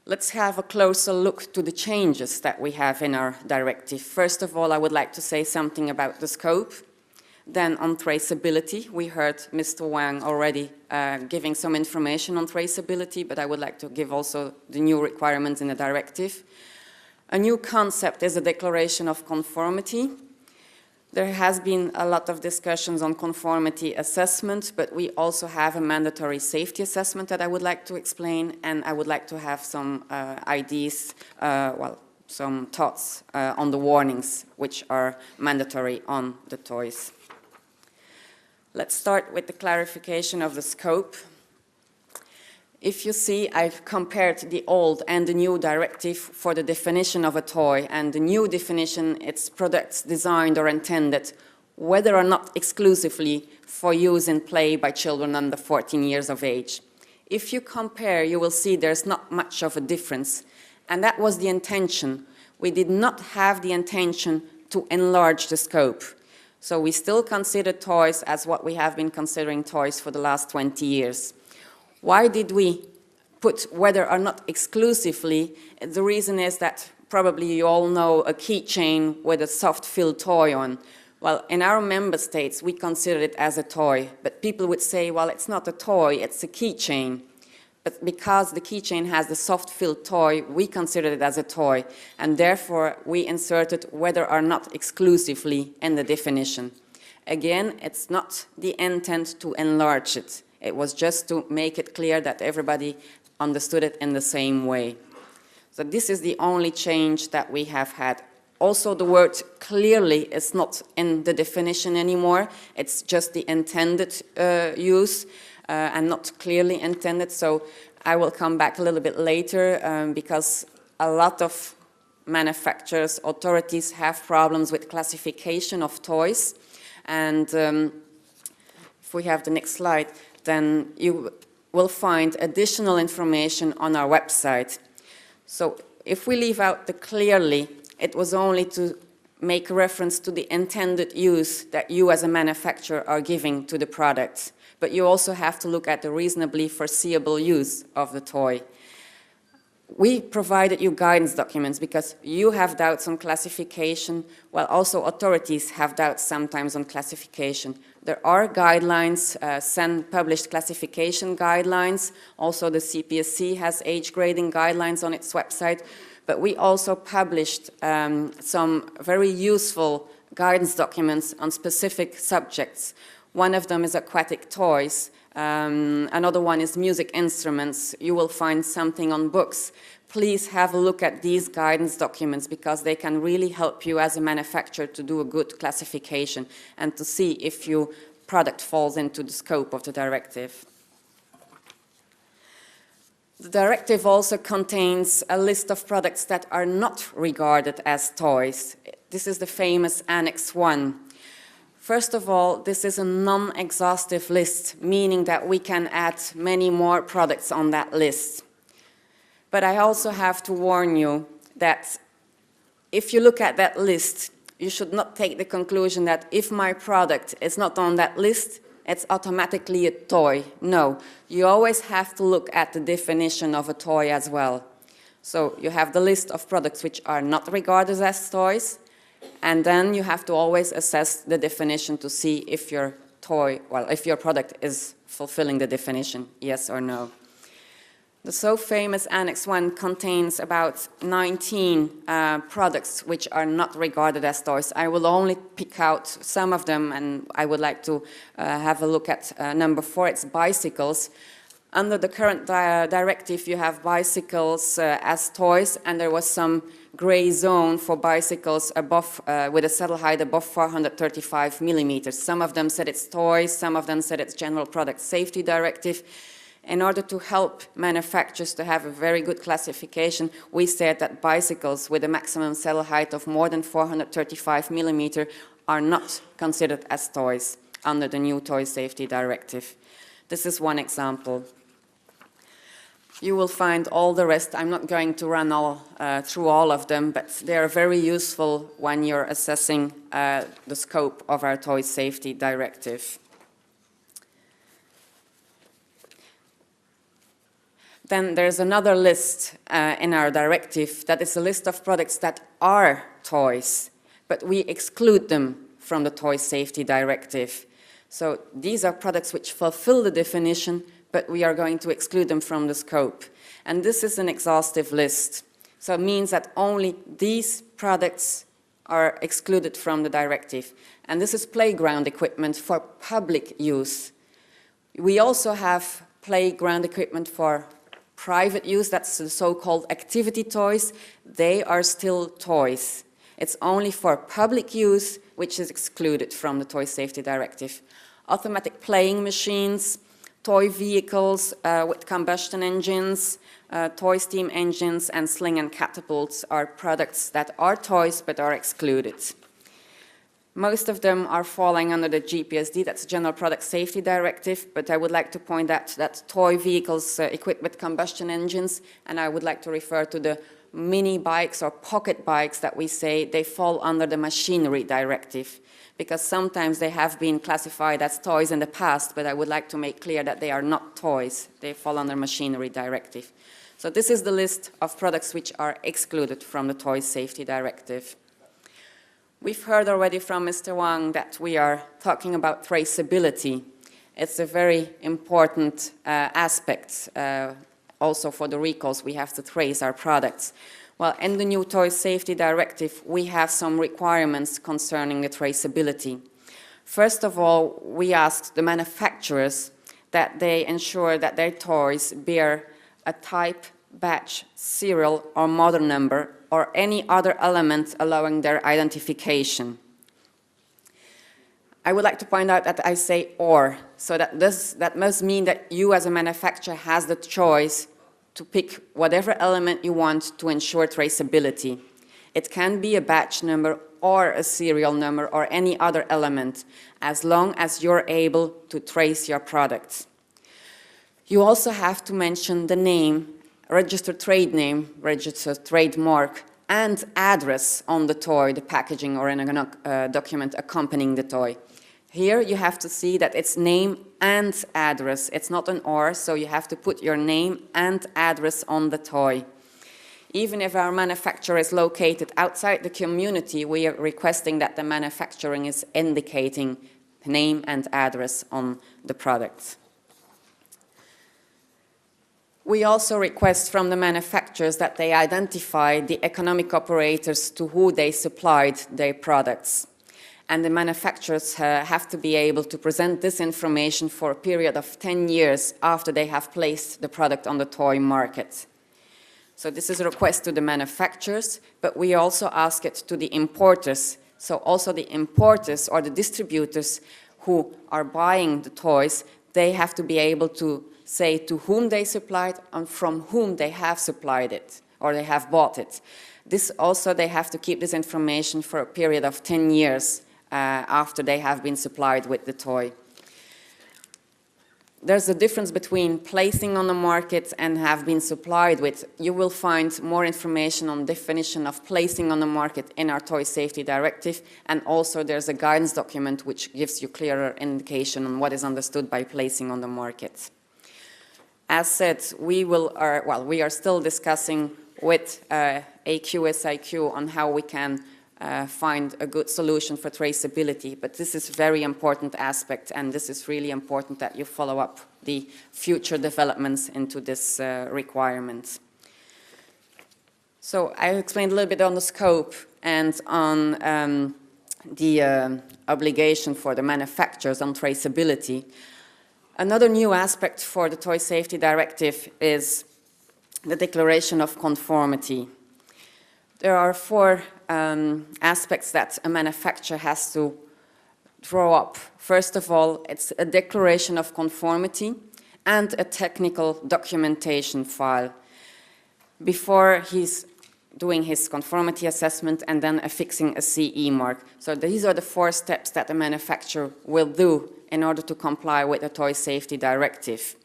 Let's have a closer look to the changes that we have in our directive. First of all, I would like to say something about the scope. Then on traceability, we heard Mr. Wang already giving some information on traceability, but I would like to give also the new requirements in the directive. A new concept is a declaration of conformity. There has been a lot of discussions on conformity assessment, but we also have a mandatory safety assessment that I would like to explain, and I would like to have some ideas, some thoughts on the warnings which are mandatory on the toys. Let's start with the clarification of the scope. If you see, I've compared the old and the new directive for the definition of a toy, and the new definition, it's products designed or intended, whether or not exclusively for use in play by children under 14 years of age. If you compare, you will see there's not much of a difference, and that was the intention. We did not have the intention to enlarge the scope. So we still consider toys as what we have been considering toys for the last 20 years. Why did we put whether or not exclusively? The reason is that probably you all know a keychain with a soft fill toy on. Well, in our member states, we consider it as a toy, but people would say, well, it's not a toy, it's a keychain. But because the keychain has the soft fill toy, we consider it as a toy, and therefore we inserted whether or not exclusively in the definition. Again, it's not the intent to enlarge it. It was just to make it clear that everybody understood it in the same way. So this is the only change that we have had. Also, the word clearly is not in the definition anymore. It's just the intended use and not clearly intended. So I will come back a little bit later because a lot of manufacturers, authorities have problems with classification of toys. And if we have the next slide, then you will find additional information on our website. So if we leave out the clearly, it was only to make reference to the intended use that you as a manufacturer are giving to the product. But you also have to look at the reasonably foreseeable use of the toy. We provided you guidance documents because you have doubts on classification, while also authorities have doubts sometimes on classification. There are guidelines, published classification guidelines. Also, the CPSC has age grading guidelines on its website. But we also published some very useful guidance documents on specific subjects. One of them is aquatic toys. Another one is music instruments. You will find something on books. Please have a look at these guidance documents because they can really help you as a manufacturer to do a good classification and to see if your product falls into the scope of the directive. The directive also contains a list of products that are not regarded as toys. This is the famous Annex 1. First of all, this is a non-exhaustive list, meaning that we can add many more products on that list. But I also have to warn you that if you look at that list, you should not take the conclusion that if my product is not on that list, it's automatically a toy. No, you always have to look at the definition of a toy as well. So you have the list of products which are not regarded as toys, and then you have to always assess the definition to see if your toy, if your product is fulfilling the definition, yes or no. The so famous Annex 1 contains about 19 products which are not regarded as toys. I will only pick out some of them, and I would like to have a look at number 4, it's bicycles. Under the current directive, you have bicycles as toys, and there was some gray zone for bicycles above, with a saddle height above 435 millimeters. Some of them said it's toys, some of them said it's General Product Safety Directive. In order to help manufacturers to have a very good classification, we said that bicycles with a maximum saddle height of more than 435 millimeters are not considered as toys under the new Toy Safety Directive. This is one example. You will find all the rest. I'm not going to run through all of them, but they are very useful when you're assessing the scope of our Toy Safety Directive. Then there's another list in our directive that is a list of products that are toys, but we exclude them from the Toy Safety Directive. So these are products which fulfill the definition, but we are going to exclude them from the scope. And this is an exhaustive list. So it means that only these products are excluded from the directive. And this is playground equipment for public use. We also have playground equipment for private use, that's the so-called activity toys. They are still toys. It's only for public use, which is excluded from the Toy Safety Directive. Automatic playing machines, toy vehicles with combustion engines, toy steam engines, and sling and catapults are products that are toys but are excluded. Most of them are falling under the GPSD, that's General Product Safety Directive, but I would like to point out that toy vehicles equipped with combustion engines, and I would like to refer to the mini bikes or pocket bikes that we say they fall under the Machinery Directive, because sometimes they have been classified as toys in the past, but I would like to make clear that they are not toys. They fall under Machinery Directive. So this is the list of products which are excluded from the Toy Safety Directive. We've heard already from Mr. Wang that we are talking about traceability. It's a very important aspect. Also for the recalls, we have to trace our products. Well, in the new Toy Safety Directive, we have some requirements concerning the traceability. First of all, we asked the manufacturers that they ensure that their toys bear a type, batch, serial, or model number, or any other element allowing their identification. I would like to point out that I say or, so that must mean that you as a manufacturer has the choice to pick whatever element you want to ensure traceability. It can be a batch number or a serial number or any other element, as long as you're able to trace your products. You also have to mention the name, registered trade name, registered trademark, and address on the toy, the packaging, or in a document accompanying the toy. Here you have to see that it's name and address. It's not an or, so you have to put your name and address on the toy. Even if our manufacturer is located outside the community, we are requesting that the manufacturing is indicating name and address on the products. We also request from the manufacturers that they identify the economic operators to who they supplied their products. And the manufacturers have to be able to present this information for a period of 10 years after they have placed the product on the toy market. So this is a request to the manufacturers, but we also ask it to the importers. So also the importers or the distributors who are buying the toys, they have to be able to say to whom they supplied and from whom they have supplied it or they have bought it. This also, they have to keep this information for a period of 10 years after they have been supplied with the toy. There's a difference between placing on the market and have been supplied with. You will find more information on definition of placing on the market in our Toy Safety Directive, and also there's a guidance document which gives you clearer indication on what is understood by placing on the market. As said, we are still discussing with AQ-SIQ on how we can find a good solution for traceability, but this is a very important aspect, and this is really important that you follow up the future developments into this requirement. So I explained a little bit on the scope and on the obligation for the manufacturers on traceability. Another new aspect for the Toy Safety Directive is the declaration of conformity. There are four aspects that a manufacturer has to draw up. First of all, it's a declaration of conformity and a technical documentation file before he's doing his conformity assessment and then affixing a CE mark. So these are the four steps that the manufacturer will do in order to comply with the Toy Safety Directive.